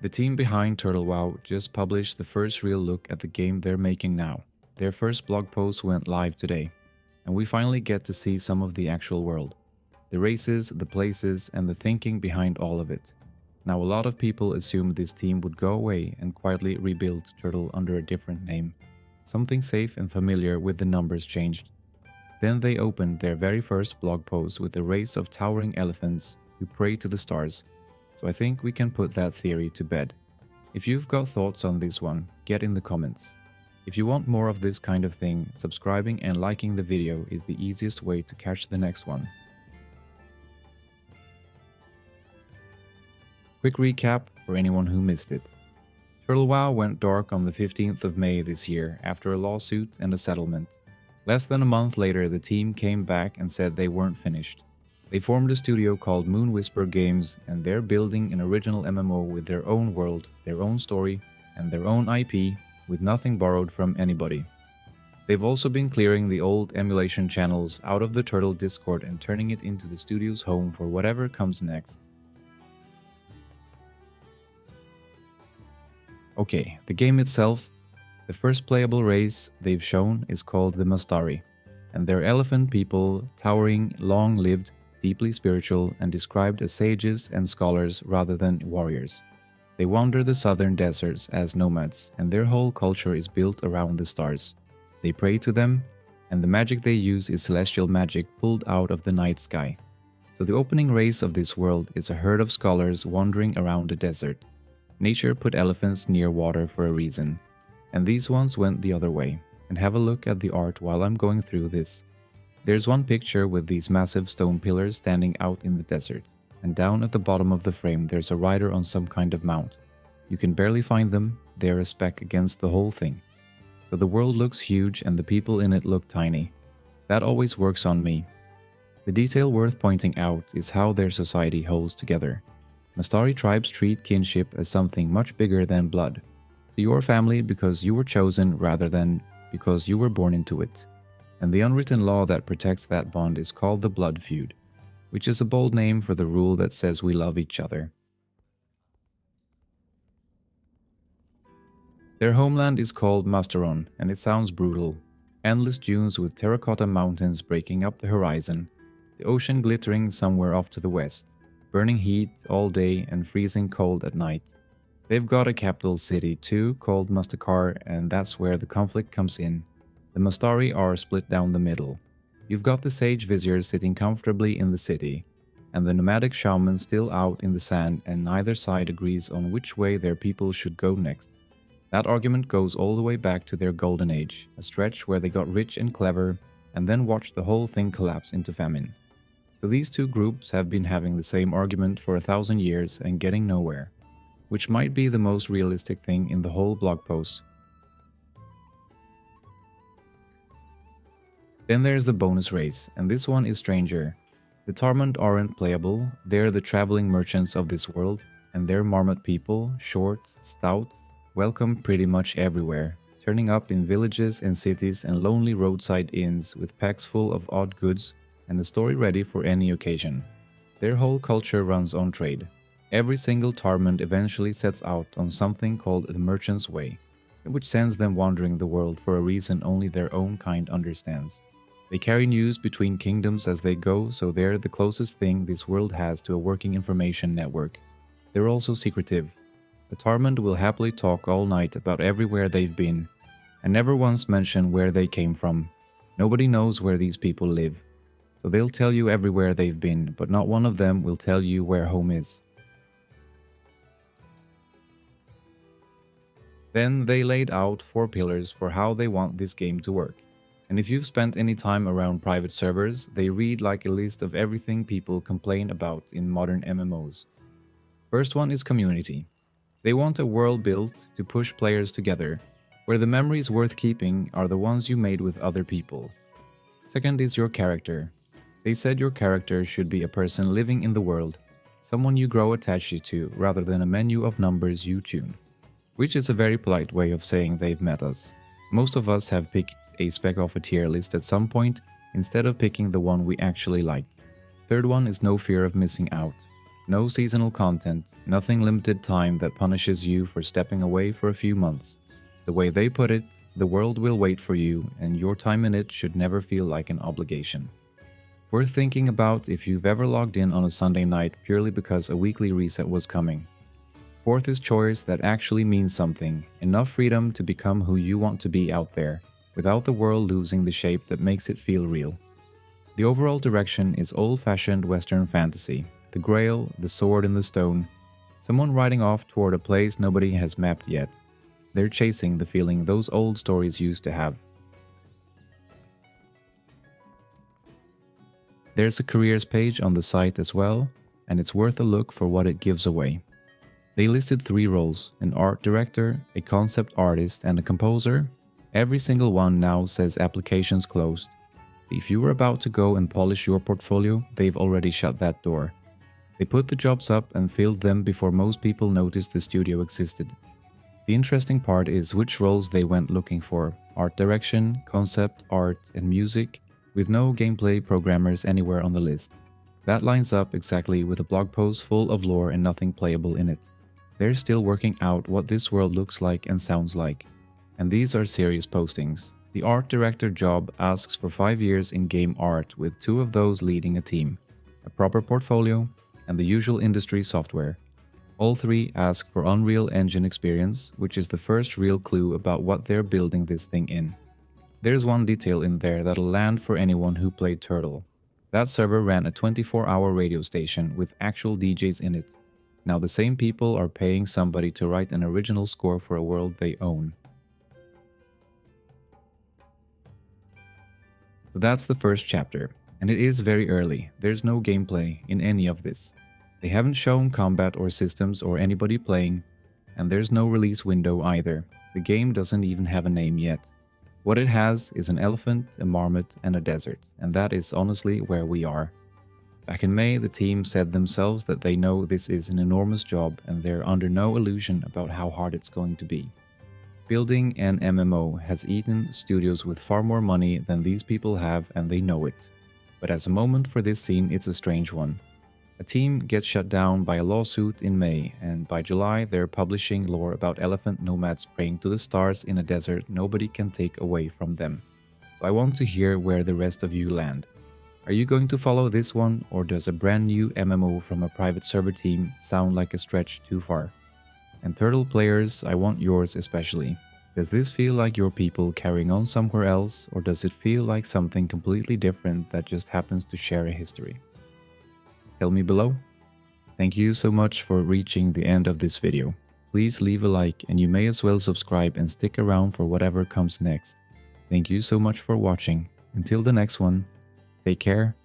The team behind Turtle WoW just published the first real look at the game they're making now. Their first blog post went live today, and we finally get to see some of the actual world. The races, the places, and the thinking behind all of it. Now a lot of people assumed this team would go away and quietly rebuild Turtle under a different name. Something safe and familiar with the numbers changed. Then they opened their very first blog post with a race of towering elephants who pray to the stars. So I think we can put that theory to bed. If you've got thoughts on this one, get in the comments. If you want more of this kind of thing, subscribing and liking the video is the easiest way to catch the next one. Quick recap for anyone who missed it. Turtle WoW went dark on the 15th of May this year after a lawsuit and a settlement. Less than a month later, the team came back and said they weren't finished. They formed a studio called Moonwhisper Games, and they're building an original MMO with their own world, their own story, and their own IP, with nothing borrowed from anybody. They've also been clearing the old emulation channels out of the Turtle Discord and turning it into the studio's home for whatever comes next. Okay, the game itself. The first playable race they've shown is called the Mastari, and they're elephant people, towering, long-lived, deeply spiritual, and described as sages and scholars rather than warriors. They wander the southern deserts as nomads, and their whole culture is built around the stars. They pray to them, and the magic they use is celestial magic pulled out of the night sky. So the opening race of this world is a herd of scholars wandering around the desert. Nature put elephants near water for a reason, and these ones went the other way. And have a look at the art while I'm going through this. There's one picture with these massive stone pillars standing out in the desert, and down at the bottom of the frame there's a rider on some kind of mount. You can barely find them, they're a speck against the whole thing. So the world looks huge and the people in it look tiny. That always works on me. The detail worth pointing out is how their society holds together. Mastari tribes treat kinship as something much bigger than blood. So you're family because you were chosen rather than because you were born into it. And the unwritten law that protects that bond is called the blood feud, which is a bold name for the rule that says we love each other. Their homeland is called Masteron, and it sounds brutal. Endless dunes with terracotta mountains breaking up the horizon, the ocean glittering somewhere off to the west, burning heat all day and freezing cold at night. They've got a capital city too, called Mustakar, and that's where the conflict comes in. The Mastari are split down the middle. You've got the sage viziers sitting comfortably in the city, and the nomadic shaman still out in the sand, and neither side agrees on which way their people should go next. That argument goes all the way back to their golden age, a stretch where they got rich and clever, and then watched the whole thing collapse into famine. So these two groups have been having the same argument for 1,000 years and getting nowhere, which might be the most realistic thing in the whole blog post. Then there's the bonus race, and this one is stranger. The Tarmand aren't playable, they're the traveling merchants of this world, and they're marmot people, short, stout, welcome pretty much everywhere, turning up in villages and cities and lonely roadside inns with packs full of odd goods and a story ready for any occasion. Their whole culture runs on trade. Every single Tarmand eventually sets out on something called the Merchant's Way, which sends them wandering the world for a reason only their own kind understands. They carry news between kingdoms as they go, so they're the closest thing this world has to a working information network. They're also secretive. The Tarmand will happily talk all night about everywhere they've been, and never once mention where they came from. Nobody knows where these people live. So they'll tell you everywhere they've been, but not one of them will tell you where home is. Then they laid out 4 pillars for how they want this game to work. And if you've spent any time around private servers, they read like a list of everything people complain about in modern MMOs. First one is community. They want a world built to push players together, where the memories worth keeping are the ones you made with other people. Second is your character. They said your character should be a person living in the world, someone you grow attached to rather than a menu of numbers you tune. Which is a very polite way of saying they've met us. Most of us have picked a spec off a tier list at some point instead of picking the one we actually liked. Third one is no fear of missing out. No seasonal content, nothing limited time that punishes you for stepping away for a few months. The way they put it, the world will wait for you, and your time in it should never feel like an obligation. Worth thinking about if you've ever logged in on a Sunday night purely because a weekly reset was coming. Fourth is choice that actually means something, enough freedom to become who you want to be out there, without the world losing the shape that makes it feel real. The overall direction is old-fashioned Western fantasy, the grail, the sword and the stone, someone riding off toward a place nobody has mapped yet. They're chasing the feeling those old stories used to have. There's a careers page on the site as well, and it's worth a look for what it gives away. They listed 3 roles, an art director, a concept artist, and a composer. Every single one now says applications closed. So if you were about to go and polish your portfolio, they've already shut that door. They put the jobs up and filled them before most people noticed the studio existed. The interesting part is which roles they went looking for: art direction, concept art, and music, with no gameplay programmers anywhere on the list. That lines up exactly with a blog post full of lore and nothing playable in it. They're still working out what this world looks like and sounds like. And these are serious postings. The art director job asks for 5 years in game art, with 2 of those leading a team, a proper portfolio, and the usual industry software. All 3 ask for Unreal Engine experience, which is the first real clue about what they're building this thing in. There's one detail in there that'll land for anyone who played Turtle. That server ran a 24-hour radio station with actual DJs in it. Now the same people are paying somebody to write an original score for a world they own. So that's the first chapter, and it is very early. There's no gameplay in any of this. They haven't shown combat or systems or anybody playing, and there's no release window either. The game doesn't even have a name yet. What it has is an elephant, a marmot, and a desert, and that is honestly where we are. Back in May, the team said themselves that they know this is an enormous job and they're under no illusion about how hard it's going to be. Building an MMO has eaten studios with far more money than these people have, and they know it. But as a moment for this scene, it's a strange one. A team gets shut down by a lawsuit in May, and by July they're publishing lore about elephant nomads praying to the stars in a desert nobody can take away from them. So I want to hear where the rest of you land. Are you going to follow this one, or does a brand new MMO from a private server team sound like a stretch too far? And Turtle players, I want yours especially. Does this feel like your people carrying on somewhere else, or does it feel like something completely different that just happens to share a history? Tell me below. Thank you so much for reaching the end of this video. Please leave a like, and you may as well subscribe and stick around for whatever comes next. Thank you so much for watching. Until the next one, take care